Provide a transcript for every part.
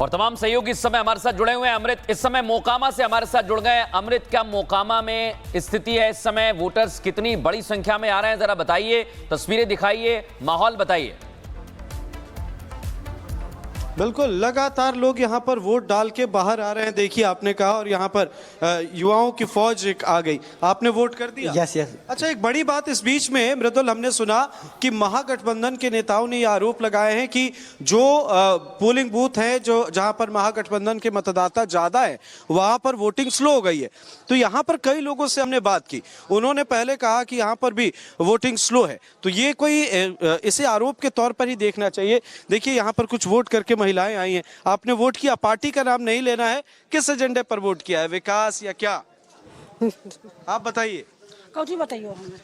और तमाम सहयोगी इस समय हमारे साथ जुड़े हुए हैं। अमृत इस समय मोकामा से हमारे साथ जुड़ गए। अमृत, क्या मोकामा में स्थिति है इस समय? वोटर्स कितनी बड़ी संख्या में आ रहे हैं, जरा बताइए, तस्वीरें दिखाइए, माहौल बताइए। बिल्कुल, लगातार लोग यहाँ पर वोट डाल के बाहर आ रहे हैं। देखिए, आपने कहा, और यहाँ पर युवाओं की फौज एक आ गई। आपने वोट कर दिया? Yes yes. अच्छा, एक बड़ी बात इस बीच में मृदुल, हमने सुना कि महागठबंधन के नेताओं ने यह आरोप लगाए हैं कि जो पोलिंग बूथ है, जो जहाँ पर महागठबंधन के मतदाता ज्यादा है, वहाँ पर वोटिंग स्लो हो गई है। तो यहाँ पर कई लोगों से हमने बात की, उन्होंने पहले कहा कि यहाँ पर भी वोटिंग स्लो है। तो ये कोई इसे आरोप के तौर पर ही देखना चाहिए। देखिए, यहाँ पर कुछ वोट करके महिलाएं आई हैं। आपने वोट किया, पार्टी का नाम नहीं लेना है, किस एजेंडे पर वोट किया है, विकास या क्या? आप बताइए। कौची बताइयो हमें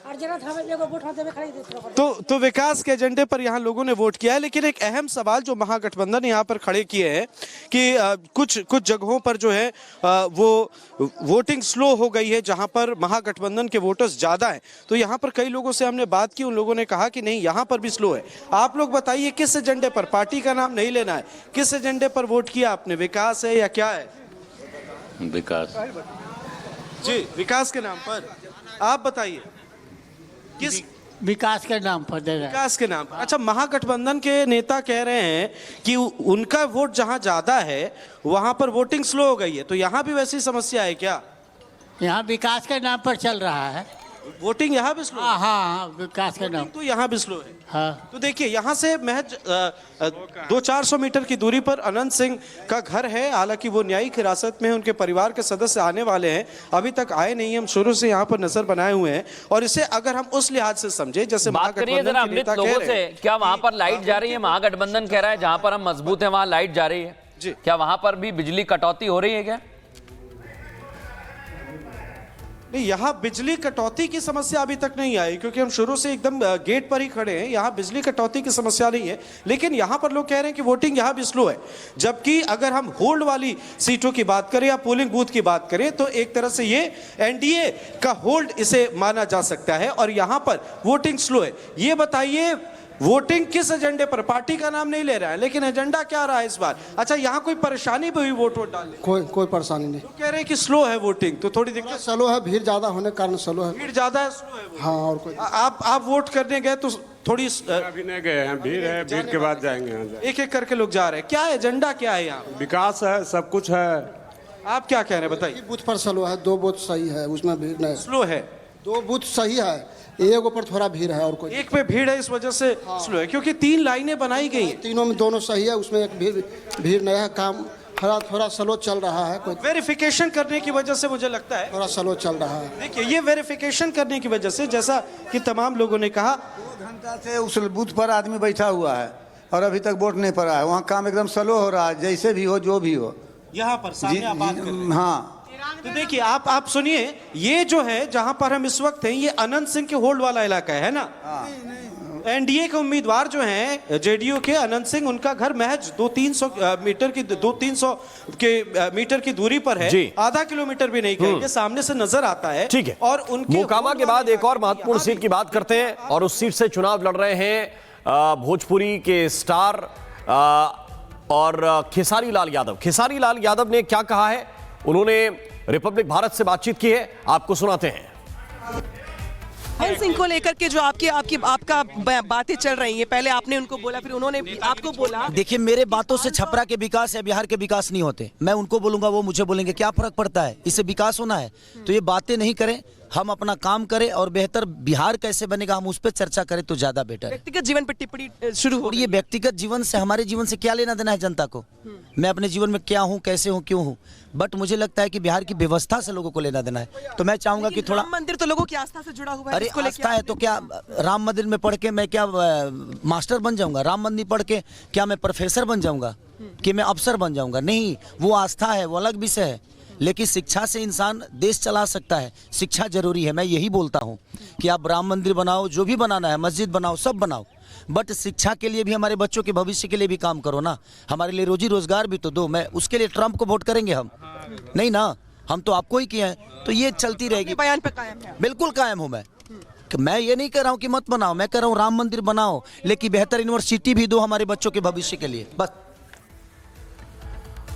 और जरा था एगो वोट हाथ में खड़ी दे। तो विकास के एजेंडे पर यहाँ लोगों ने वोट किया है। लेकिन एक अहम सवाल जो महागठबंधन यहाँ पर खड़े किए हैं कि कुछ जगहों पर जो है वो वोटिंग स्लो हो गई है, जहाँ पर महागठबंधन के वोटर्स ज्यादा हैं। तो यहाँ पर कई लोगों से हमने बात की, उन लोगों ने कहा कि नहीं, यहाँ पर भी स्लो है। आप लोग बताइए, किस एजेंडे पर? पार्टी का नाम नहीं लेना है, किस एजेंडे पर वोट किया आपने? विकास है या क्या है? विकास जी, विकास के नाम पर। आप बताइए, किस? विकास के नाम पर दे रहे हैं। विकास के नाम पर। अच्छा, महागठबंधन के नेता कह रहे हैं कि उनका वोट जहां ज्यादा है वहां पर वोटिंग स्लो हो गई है। तो यहां भी वैसी समस्या है क्या? यहाँ विकास के नाम पर चल रहा है। वोटिंग यहाँ भी स्लो? हाँ हाँ, विकास के नाम। तो यहाँ भी स्लो है। हाँ, तो देखिए, यहाँ से महज 200-400 मीटर की दूरी पर अनंत सिंह का घर है। हालांकि वो न्यायिक हिरासत में है, उनके परिवार के सदस्य आने वाले हैं, अभी तक आए नहीं। हम शुरू से यहाँ पर नजर बनाए हुए हैं। और इसे अगर हम उस लिहाज से समझे, जैसे बात करिए जरा अमृत लोगों से, क्या वहां पर लाइट जा रही है? महागठबंधन कह रहा है जहां पर हम मजबूत है वहां लाइट जा रही है जी। क्या वहां पर भी बिजली कटौती हो रही है क्या? नहीं, यहाँ बिजली कटौती की समस्या अभी तक नहीं आई, क्योंकि हम शुरू से एकदम गेट पर ही खड़े हैं। यहाँ बिजली कटौती की समस्या नहीं है। लेकिन यहाँ पर लोग कह रहे हैं कि वोटिंग यहाँ भी स्लो है। जबकि अगर हम होल्ड वाली सीटों की बात करें या पोलिंग बूथ की बात करें, तो एक तरह से ये एनडीए का होल्ड इसे माना जा सकता है। और यहाँ पर वोटिंग स्लो है। ये बताइए, वोटिंग किस एजेंडे पर? पार्टी का नाम नहीं ले रहा है, लेकिन एजेंडा क्या रहा है इस बार? अच्छा, यहाँ कोई परेशानी भी हुई वोट डालने? कोई परेशानी नहीं। तो कह रहे हैं कि स्लो है वोटिंग, तो थोड़ी दिक्कत। स्लो है, भीड़ ज्यादा होने के कारण स्लो है। भीड़ ज्यादा है, स्लो है वो। हाँ, और कोई। आप वोट करने गए तो थोड़ी अभी नहीं गए हैं, भीड़ है, भीड़ के बाद जाएंगे। एक एक करके लोग जा रहे हैं। क्या एजेंडा क्या है यहाँ? विकास है, सब कुछ है। आप क्या कह रहे हैं, बताइए। बूथ पर स्लो है, 2 बूथ सही है, उसमें भीड़ नहीं। स्लो है, 2 बूथ सही है, एक पर थोड़ा भीड़ है और कोई। एक पे भीड़ है, इस वजह से स्लो है, क्योंकि 3 लाइनें बनाई गई हैं। तीनों में दोनों सही है, उसमें एक भीड़ नहीं है। काम थोड़ा स्लो चल रहा है। कोई वेरिफिकेशन करने की वजह से मुझे लगता है थोड़ा स्लो चल रहा है। देखिए, ये वेरिफिकेशन करने की वजह से, जैसा कि तमाम लोगों ने कहा, 2 घंटा से उस बूथ पर आदमी बैठा हुआ है और अभी तक वोट नहीं पड़ा है। वहाँ काम एकदम स्लो हो रहा है, जैसे भी हो, जो भी हो। यहाँ पर सामने आप बात कर रहे हैं। हाँ, तो देखिए, आप सुनिए, ये जो है जहां पर हम इस वक्त हैं, ये अनंत सिंह के होल्ड वाला इलाका है ना? एनडीए के उम्मीदवार जो हैं, जेडीयू के अनंत सिंह, उनका घर महज 200-300 मीटर की दूरी पर है। आधा किलोमीटर भी नहीं कहेंगे, सामने से नजर आता है। ठीक है। और उनके मोकामा के बाद एक और महत्वपूर्ण सीट की बात करते हैं, और उस सीट से चुनाव लड़ रहे हैं भोजपुरी के स्टार और खेसारी लाल यादव। खेसारी लाल यादव ने क्या कहा है, उन्होंने रिपब्लिक भारत से बातचीत की है, आपको सुनाते हैं। अनंत सिंह को लेकर के जो आपका बातें चल रही हैं, पहले आपने उनको बोला, फिर उन्होंने आपको बोला। देखिए, मेरे बातों से छपरा के विकास या बिहार के विकास नहीं होते। मैं उनको बोलूंगा, वो मुझे बोलेंगे, क्या फर्क पड़ता है? इससे विकास होना है तो ये बातें नहीं करें, हम अपना काम करें और बेहतर बिहार कैसे बनेगा हम उस पर चर्चा करें तो ज्यादा बेटर है। व्यक्तिगत जीवन पर टिप्पणी शुरू हो। ये व्यक्तिगत जीवन से, हमारे जीवन से क्या लेना देना है जनता को? मैं अपने जीवन में क्या हूँ, कैसे हूँ, क्यों हूँ? बट मुझे लगता है कि बिहार की व्यवस्था से लोगों को लेना देना है। तो मैं चाहूंगा कि थोड़ा, राम मंदिर तो लोगों की आस्था से जुड़ा हुआ है। अरे आस्था है तो क्या राम मंदिर में पढ़ के मैं क्या मास्टर बन जाऊंगा? राम मंदिर पढ़ के क्या मैं प्रोफेसर बन जाऊंगा कि मैं अफसर बन जाऊंगा? नहीं, वो आस्था है, वो अलग विषय है। लेकिन शिक्षा से इंसान देश चला सकता है, शिक्षा जरूरी है। मैं यही बोलता हूँ कि आप राम मंदिर बनाओ, जो भी बनाना है, मस्जिद बनाओ, सब बनाओ, बट शिक्षा के लिए भी, हमारे बच्चों के भविष्य के लिए भी काम करो ना। हमारे लिए रोजी रोजगार भी तो दो। मैं उसके लिए ट्रम्प को वोट करेंगे हम? नहीं ना, हम तो आपको ही किए हैं। तो ये चलती रहेगी। बयान पे कायम है? बिल्कुल कायम हूँ मैं ये नहीं कह रहा हूँ कि मत बनाओ, मैं कह रहा हूँ राम मंदिर बनाओ, लेकिन बेहतर यूनिवर्सिटी भी दो हमारे बच्चों के भविष्य के लिए, बस।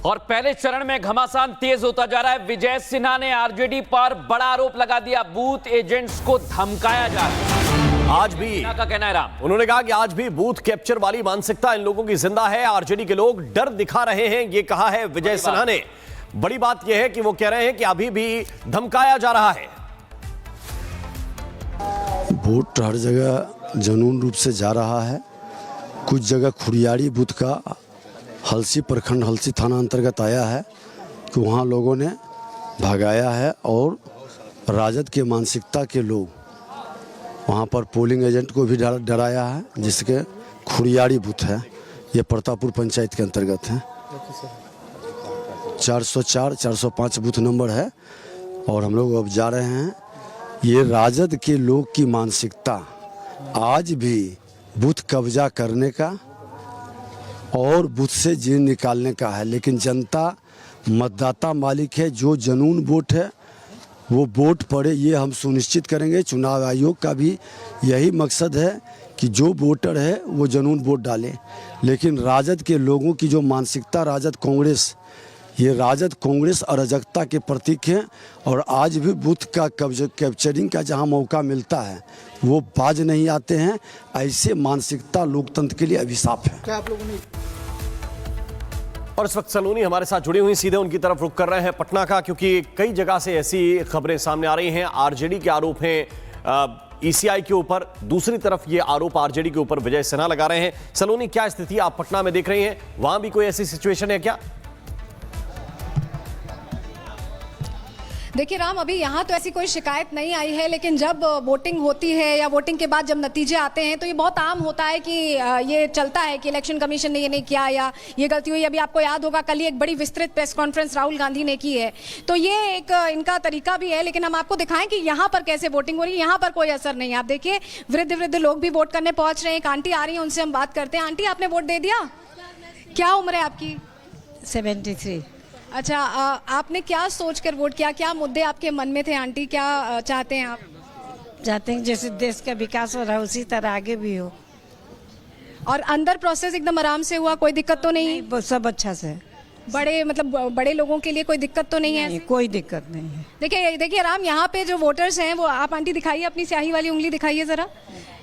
और पहले चरण में घमासान तेज होता जा रहा है। विजय सिन्हा ने आरजेडी पर बड़ा आरोप लगा दिया, बूथ एजेंट्स को धमकाया जा रहा है। आज भी का कहना है राम, उन्होंने कहा कि आज भी बूथ कैप्चर वाली मानसिकता इन लोगों की जिंदा है, आरजेडी के लोग डर दिखा रहे हैं, ये कहा है विजय सिन्हा ने। बड़ी बात यह है कि वो कह रहे हैं कि अभी भी धमकाया जा रहा है। वोट हर जगह जनून रूप से जा रहा है। कुछ जगह खुरियाड़ी बूथ का हलसी प्रखंड हलसी थाना अंतर्गत आया है कि वहाँ लोगों ने भगाया है और राजद के मानसिकता के लोग वहाँ पर पोलिंग एजेंट को भी डराया है, जिसके खुरियाड़ी बूथ है, ये प्रतापपुर पंचायत के अंतर्गत है। 404 405 बूथ नंबर है और हम लोग अब जा रहे हैं। ये राजद के लोग की मानसिकता आज भी बूथ कब्जा करने का और बूथ से जीन निकालने का है, लेकिन जनता मतदाता मालिक है। जो जनून वोट है वो वोट पड़े, ये हम सुनिश्चित करेंगे। चुनाव आयोग का भी यही मकसद है कि जो वोटर है वो जनून वोट डाले। लेकिन राजद के लोगों की जो मानसिकता, राजद कांग्रेस, ये राजद कांग्रेस अराजकता के प्रतीक हैं और आज भी बूथ का कैप्चरिंग का जहां मौका मिलता है वो बाज नहीं आते हैं। ऐसे मानसिकता लोकतंत्र के लिए अभिशाप है। क्या आप लोगों ने और इस वक्त सलोनी हमारे साथ जुड़ी हुई, सीधे उनकी तरफ रुख कर रहे हैं पटना का, क्योंकि कई जगह से ऐसी खबरें सामने आ रही हैं। आरजेडी के आरोप हैं ईसीआई के ऊपर, दूसरी तरफ ये आरोप आरजेडी के ऊपर विजय सिन्हा लगा रहे हैं। सलोनी, क्या स्थिति आप पटना में देख रही हैं? वहां भी कोई ऐसी सिचुएशन है क्या? देखिए राम, अभी यहाँ तो ऐसी कोई शिकायत नहीं आई है, लेकिन जब वोटिंग होती है या वोटिंग के बाद जब नतीजे आते हैं तो ये बहुत आम होता है कि ये चलता है कि इलेक्शन कमीशन ने ये नहीं किया या ये गलती हुई। अभी आपको याद होगा कल ही एक बड़ी विस्तृत प्रेस कॉन्फ्रेंस राहुल गांधी ने की है, तो ये एक इनका तरीका भी है। लेकिन हम आपको दिखाएं कि यहाँ पर कैसे वोटिंग हो रही है। यहाँ पर कोई असर नहीं है। आप देखिए वृद्ध लोग भी वोट करने पहुंच रहे हैं। एक आंटी आ रही है, उनसे हम बात करते हैं। आंटी, आपने वोट दे दिया? क्या उम्र है आपकी? 73। अच्छा, आपने क्या सोचकर वोट किया? क्या मुद्दे आपके मन में थे आंटी? क्या चाहते हैं आप? चाहते हैं जैसे देश का विकास हो रहा है उसी तरह आगे भी हो। और अंदर प्रोसेस एकदम आराम से हुआ, कोई दिक्कत तो नहीं? वो सब अच्छा से। बड़े लोगों के लिए कोई दिक्कत तो नहीं है? कोई दिक्कत नहीं है। देखिए राम, यहाँ पे जो वोटर्स हैं वो, आप आंटी दिखाइए, अपनी स्याही वाली उंगली दिखाइए जरा।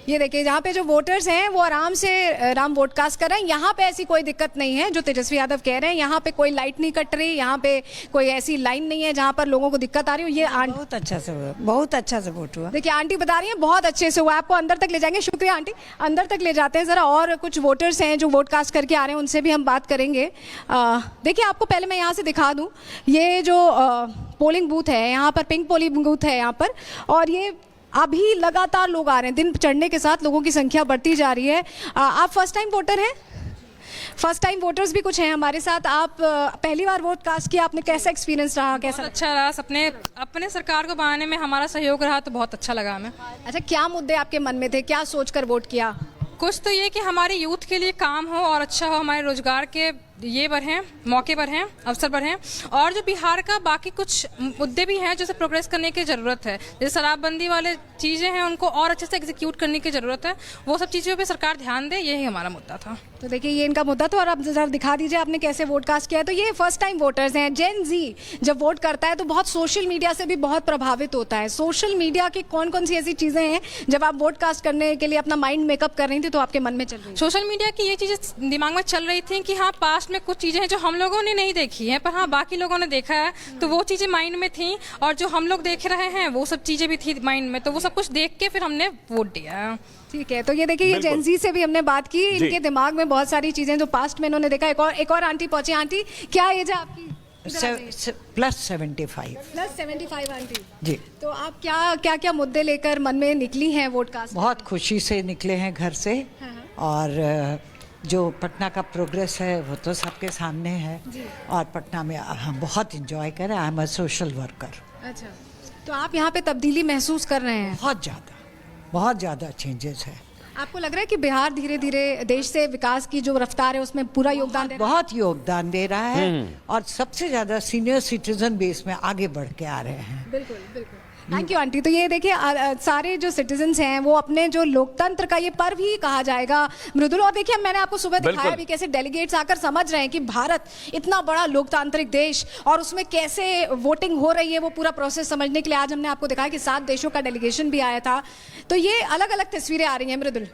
ये देखिए, यहाँ पे जो वोटर्स हैं वो आराम से राम वोट कास्ट कर रहे हैं। यहाँ पे ऐसी कोई दिक्कत नहीं है जो तेजस्वी यादव कह रहे हैं। यहाँ पे कोई लाइट नहीं कट रही, यहाँ पे कोई ऐसी लाइन नहीं है जहाँ पर लोगों को दिक्कत आ रही हो। ये बहुत अच्छा से हुआ, बहुत अच्छा से वोट हुआ। देखिए आंटी बता रही हैं बहुत अच्छे से हुआ। आपको अंदर तक ले जाएंगे। शुक्रिया आंटी, अंदर तक ले जाते हैं जरा। और कुछ वोटर्स हैं जो वोट कास्ट करके आ रहे हैं, उनसे भी हम बात करेंगे। देखिए, आपको पहले मैं यहाँ से दिखा दूँ, ये जो पोलिंग बूथ है, यहाँ पर पिंक पोलिंग बूथ है यहाँ पर, और ये अभी लगातार लोग आ रहे हैं। दिन चढ़ने के साथ लोगों की संख्या बढ़ती जा रही है। आप फर्स्ट टाइम वोटर हैं? फर्स्ट टाइम वोटर्स भी कुछ हैं हमारे साथ। आप पहली बार वोट कास्ट किया, आपने कैसा एक्सपीरियंस रहा? कैसा? अच्छा रहा। अपने सरकार को बनाने में हमारा सहयोग रहा तो बहुत अच्छा लगा हमें। अच्छा, क्या मुद्दे आपके मन में थे? क्या सोचकर वोट किया? कुछ तो ये कि हमारे यूथ के लिए काम हो और अच्छा हो, हमारे रोजगार के ये पर हैं, मौके पर हैं, अवसर पर हैं। और जो बिहार का बाकी कुछ मुद्दे भी हैं जैसे प्रोग्रेस करने की ज़रूरत है, जैसे शराबबंदी वाले चीज़ें हैं उनको और अच्छे से एग्जीक्यूट करने की ज़रूरत है। वो सब चीज़ों पे सरकार ध्यान दे, यही हमारा मुद्दा था। तो देखिए, ये इनका मुद्दा था। और अब जरा दिखा दीजिए आपने कैसे वोट कास्ट किया है। तो ये फर्स्ट टाइम वोटर्स हैं। जेन जी जब वोट करता है तो बहुत सोशल मीडिया से भी बहुत प्रभावित होता है। सोशल मीडिया की कौन कौन सी ऐसी चीज़ें हैं जब आप वोट कास्ट करने के लिए अपना माइंड मेकअप कर रही थी तो आपके मन में चल रही? सोशल मीडिया की ये चीज़ें दिमाग में चल रही थी कि हाँ, पास्ट में कुछ चीज़ें हैं जो हम लोगों ने नहीं देखी है, पर हाँ बाकी लोगों ने देखा है, तो वो चीजें माइंड में थी। और जो हम लोग देख रहे हैं वो सब चीजें भी थी माइंड में, तो वो सब कुछ देख के फिर हमने वोट दिया। ठीक है, तो ये देखिए, ये जेंजी से भी हमने बात की। इनके दिमाग में बहुत सारी चीजें जो पास्ट में इन्होंने देखा। एक और आंटी पहुंची। आंटी, क्या एज है आपकी? +75। +75 आंटी जी। तो आप क्या मुद्दे लेकर मन में निकली हैं वोट कास्ट? बहुत खुशी से निकले हैं घर से। और जो पटना का प्रोग्रेस है वो तो सबके सामने है। और पटना में हम बहुत इंजॉय करें। I am a social worker. अच्छा, तो आप यहाँ पे तब्दीली महसूस कर रहे हैं? बहुत ज़्यादा चेंजेस है। आपको लग रहा है कि बिहार धीरे धीरे देश से विकास की जो रफ्तार है उसमें पूरा योगदान बहुत योगदान दे रहा है। और सबसे ज़्यादा सीनियर सिटीजन बेस में आगे बढ़ के आ रहे हैं। बिल्कुल बिल्कुल। Thank you aunty. तो ये देखिए सारे जो सिटीजन्स हैं वो अपने जो लोकतंत्र का ये पर्व ही कहा जाएगा मृदुल। और देखिए मैंने आपको सुबह दिखाया भी कैसे डेलीगेट्स आकर समझ रहे हैं कि भारत इतना बड़ा लोकतांत्रिक देश और उसमें कैसे वोटिंग हो रही है, वो पूरा प्रोसेस समझने के लिए आज हमने आपको दिखाया कि 7 देशों का डेलीगेशन भी आया था। तो ये अलग अलग तस्वीरें आ रही हैं मृदुल।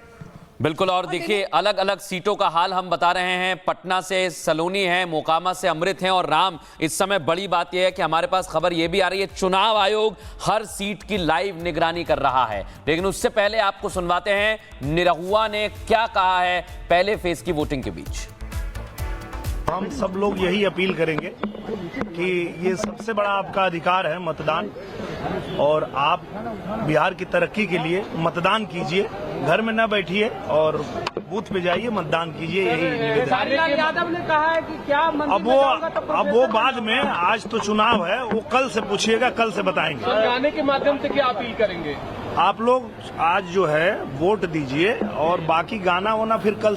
बिल्कुल। और देखिए अलग अलग सीटों का हाल हम बता रहे हैं। पटना से सलोनी है, मोकामा से अमृत है और राम। इस समय बड़ी बात यह है कि हमारे पास खबर यह भी आ रही है चुनाव आयोग हर सीट की लाइव निगरानी कर रहा है। लेकिन उससे पहले आपको सुनवाते हैं निरहुआ ने क्या कहा है पहले फेज की वोटिंग के बीच। हम सब लोग यही अपील करेंगे कि ये सबसे बड़ा आपका अधिकार है मतदान, और आप बिहार की तरक्की के लिए मतदान कीजिए, घर में न बैठिए और बूथ पे जाइए, मतदान कीजिए, यही निवेदन। यादव ने कहा है कि क्या अब वो बाद में, आज तो चुनाव है, वो कल से पूछिएगा, कल से बताएंगे। गाने के माध्यम से क्या अपील करेंगे? आप लोग आज जो है वोट दीजिए और बाकी गाना वाना फिर कल